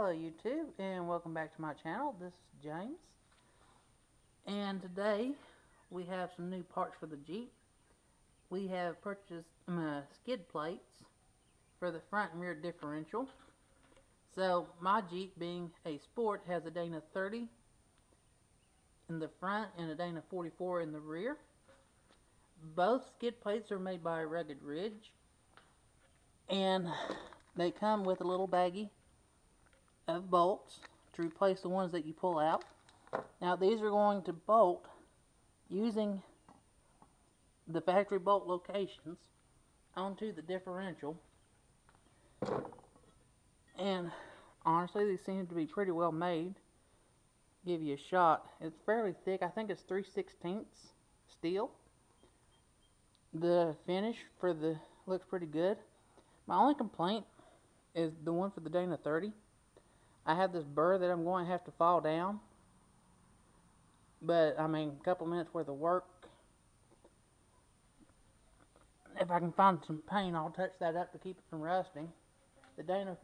Hello YouTube, and welcome back to my channel. This is James, and today we have some new parts for the Jeep. We have purchased skid plates for the front and rear differential. So my Jeep, being a sport, has a Dana 30 in the front and a Dana 44 in the rear. Both skid plates are made by Rugged Ridge, and they come with a little baggie of bolts to replace the ones that you pull out. Now these are going to bolt using the factory bolt locations onto the differential, and honestly these seem to be pretty well made. Give you a shot. It's fairly thick. I think it's 3/16 steel. The finish for the looks pretty good. My only complaint is the one for the Dana 30. I have this burr that I'm going to have to fall down, but I mean, a couple minutes worth of work. If I can find some paint, I'll touch that up to keep it from rusting. The Dana,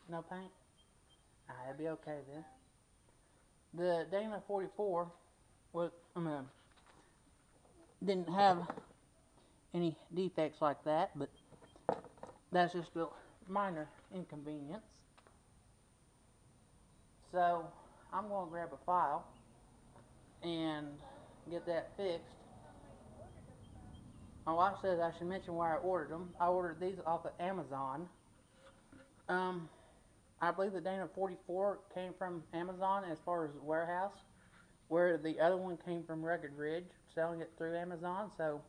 no paint? It'll be okay then. The Dana 44 was, didn't have any defects like that, but that's just a minor inconvenience. So I'm going to grab a file and get that fixed. My wife says I should mention where I ordered them. I ordered these off of Amazon. I believe the Dana 44 came from Amazon as far as the warehouse, where the other one came from Rugged Ridge, selling it through Amazon. So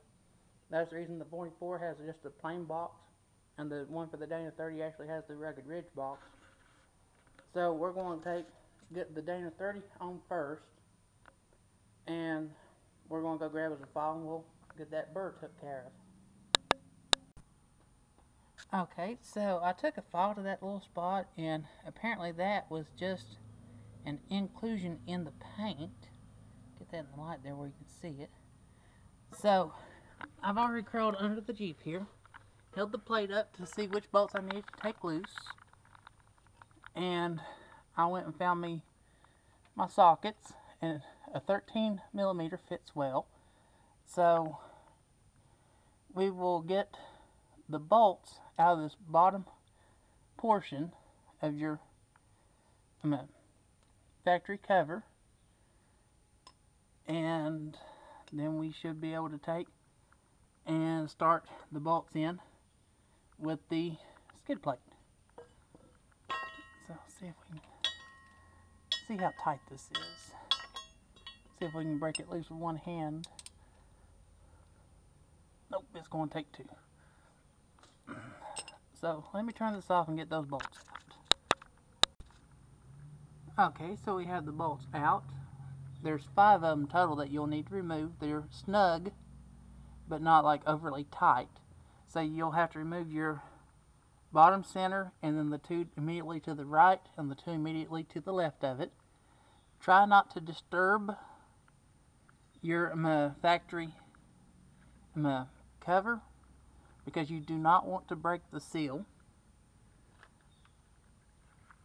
that's the reason the 44 has just a plain box, and the one for the Dana 30 actually has the Rugged Ridge box. So we're going to get the Dana 30 on first, and we're going to go grab us a file and we'll get that burr took care of. Okay, so I took a file to that little spot, and apparently that was just an inclusion in the paint. Get that in the light there where you can see it. So I've already crawled under the Jeep here, held the plate up to see which bolts I needed to take loose, and I went and found me my sockets, and a 13mm fits well. So we will get the bolts out of this bottom portion of your factory cover, and then we should be able to take and start the bolts in with the skid plate. So see if we can see how tight this is. See if we can break it loose with one hand. Nope, it's going to take two. So let me turn this off and get those bolts out. Okay, so we have the bolts out. There's 5 of them total that you'll need to remove. They're snug, but not like overly tight. So you'll have to remove your bottom center, and then the 2 immediately to the right and the 2 immediately to the left of it. Try not to disturb your factory cover, because you do not want to break the seal,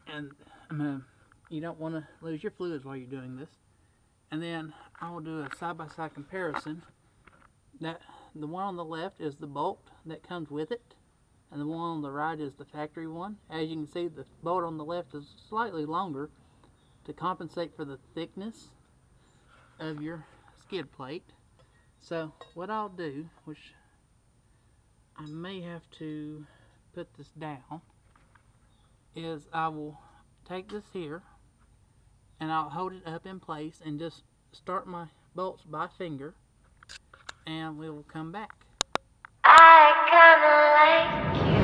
and you don't want to lose your fluids while you're doing this. And then I will do a side-by-side comparison. That the one on the left is the bolt that comes with it, and the one on the right is the factory one. As you can see, the bolt on the left is slightly longer to compensate for the thickness of your skid plate. So what I'll do, which I may have to put this down, is I will take this here and I'll hold it up in place and just start my bolts by finger, and we will come back. I kinda like you.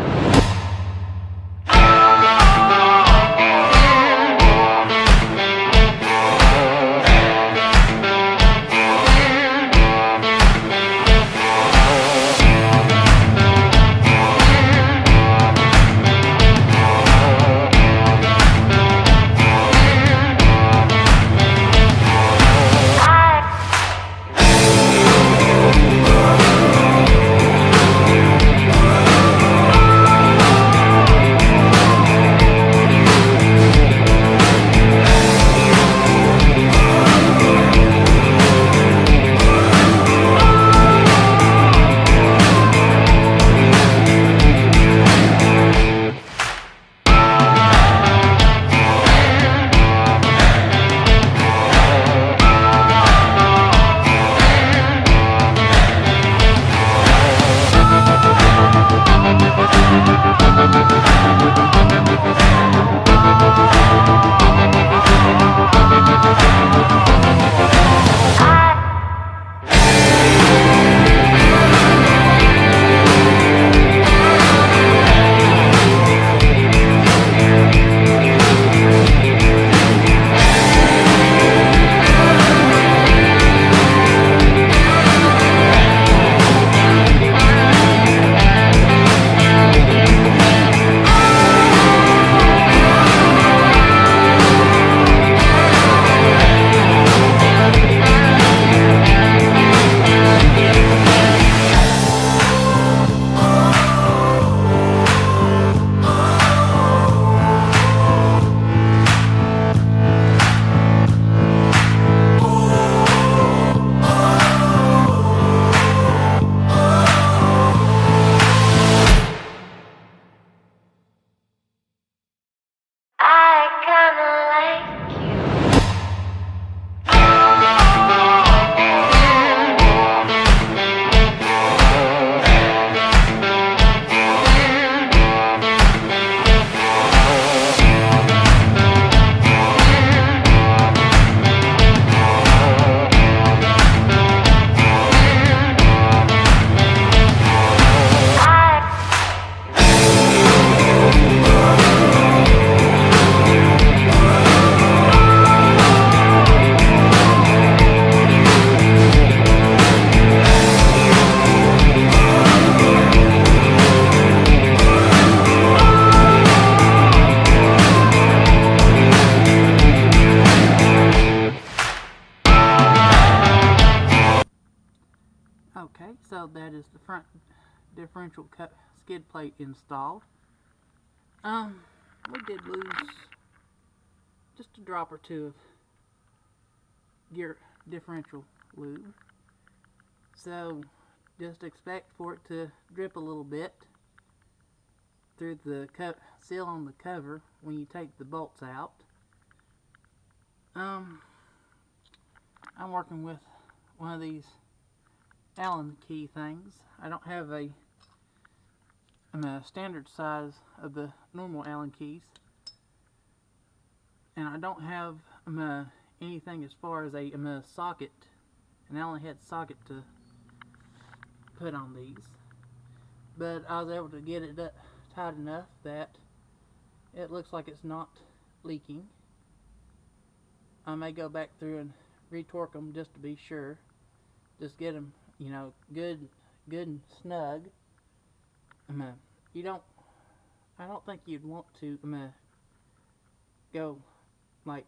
this the front differential skid plate installed. We did lose just a drop or two of gear differential lube, so just expect for it to drip a little bit through the seal on the cover when you take the bolts out. I'm working with one of these Allen key things. I don't have a standard size of the normal Allen keys, and I don't have anything as far as a socket, an Allen head socket to put on these, but I was able to get it tight enough that it looks like it's not leaking. I may go back through and retorque them just to be sure, just get them, you know, good and snug. I don't think you'd want to go like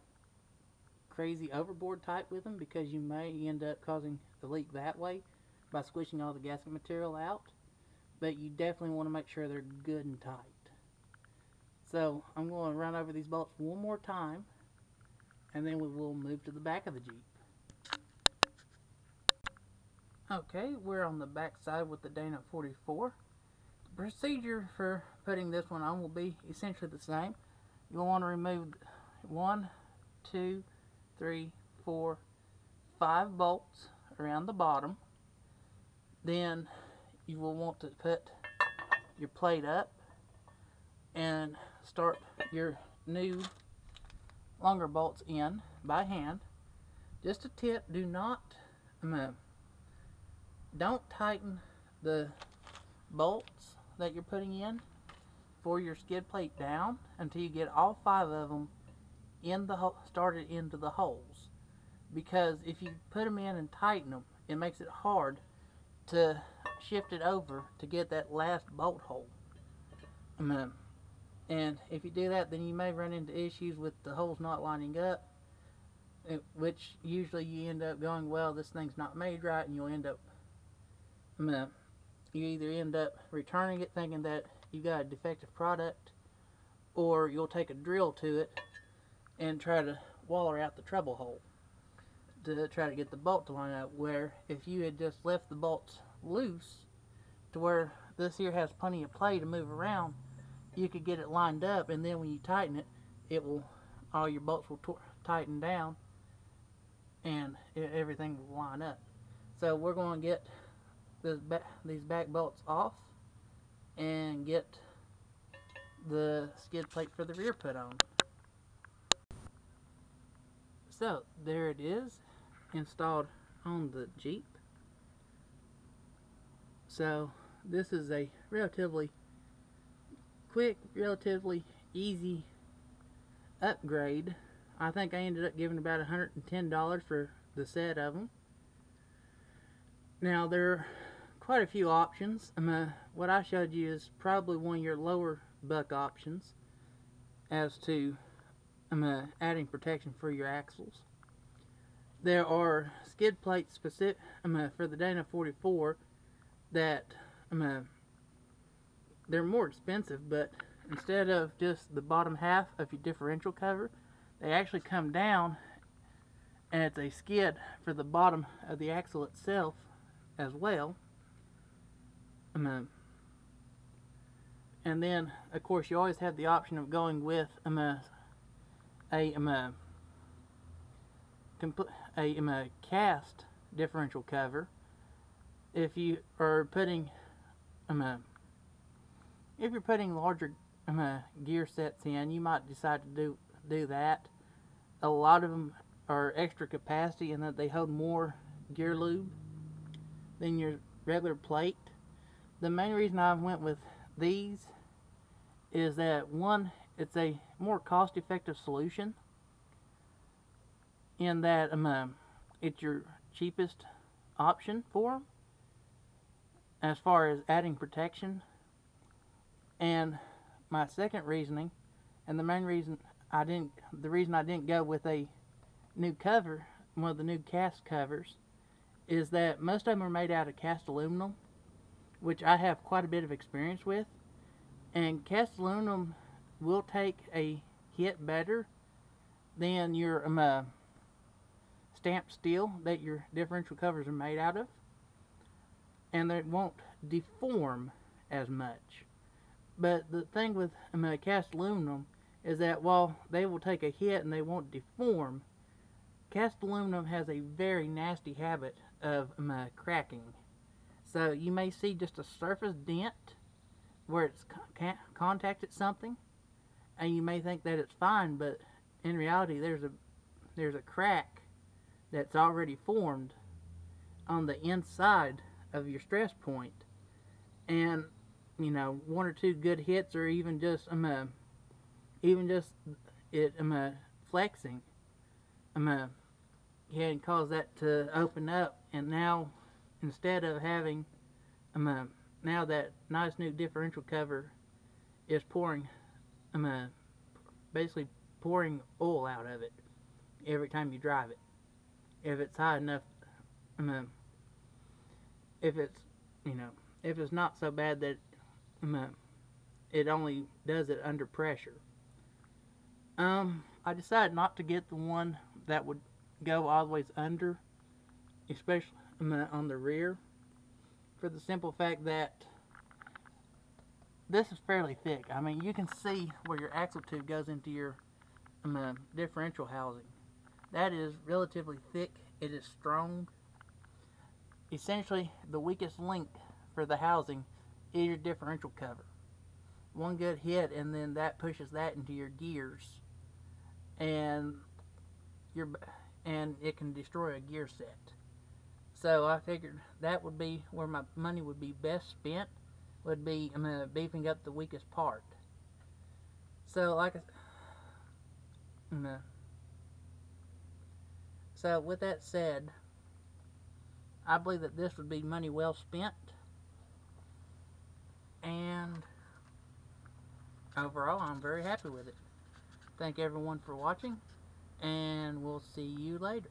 crazy overboard type with them, because you may end up causing the leak that way by squishing all the gasket material out. But you definitely want to make sure they're good and tight. So I'm going to run over these bolts one more time, and then we will move to the back of the Jeep. Okay, we're on the back side with the Dana 44. The procedure for putting this one on will be essentially the same. You'll want to remove 1, 2, 3, 4, 5 bolts around the bottom. Then you will want to put your plate up and start your new longer bolts in by hand. Just a tip, do not don't tighten the bolts that you're putting in for your skid plate down until you get all 5 of them in the started into the holes, because if you put them in and tighten them, it makes it hard to shift it over to get that last bolt hole. And if you do that, then you may run into issues with the holes not lining up, which usually you end up going, well, this thing's not made right, and you'll end up you either end up returning it thinking that you got a defective product, or you'll take a drill to it and try to waller out the treble hole to try to get the bolt to line up, where if you had just left the bolts loose to where this here has plenty of play to move around, you could get it lined up, and then when you tighten it, all your bolts will tighten down, and everything will line up. So we're going to get these back bolts off and get the skid plate for the rear put on. So there it is, installed on the Jeep. So this is a relatively quick, relatively easy upgrade. I think I ended up giving about $110 for the set of them. Now there are quite a few options. What I showed you is probably one of your lower buck options as to adding protection for your axles. There are skid plates specific for the Dana 44 that they're more expensive, but instead of just the bottom half of your differential cover, they actually come down, and it's a skid for the bottom of the axle itself as well. And then of course you always have the option of going with a cast differential cover. If you are putting if you're putting larger gear sets in, you might decide to do that. A lot of them are extra capacity in that they hold more gear lube than your regular plate. The main reason I went with these is that, one, it's a more cost-effective solution in that it's your cheapest option for them as far as adding protection. And my second reasoning, and the main reason I didn't go with a new cover, one of the new cast covers, is that most of them are made out of cast aluminum, which I have quite a bit of experience with. And cast aluminum will take a hit better than your stamped steel that your differential covers are made out of, and they won't deform as much. But the thing with cast aluminum is that while they will take a hit and they won't deform, cast aluminum has a very nasty habit of cracking. So you may see just a surface dent where it's contacted something, and you may think that it's fine, but in reality there's a crack that's already formed on the inside of your stress point. And you know, one or two good hits, or even just it flexing can cause that to open up, and now instead of having now that nice new differential cover is pouring basically pouring oil out of it every time you drive it. If it's high enough, if it's, you know, if it's not so bad that it only does it under pressure. I decided not to get the one that would go all the way under, especially on the rear, for the simple fact that this is fairly thick. I mean, you can see where your axle tube goes into your differential housing. That is relatively thick. It is strong. Essentially, the weakest link for the housing is your differential cover. One good hit, and then that pushes that into your gears, and it can destroy a gear set. So I figured that would be where my money would be best spent, would be beefing up the weakest part. So so with that said, I believe that this would be money well spent, and overall I'm very happy with it. Thank everyone for watching, and we'll see you later.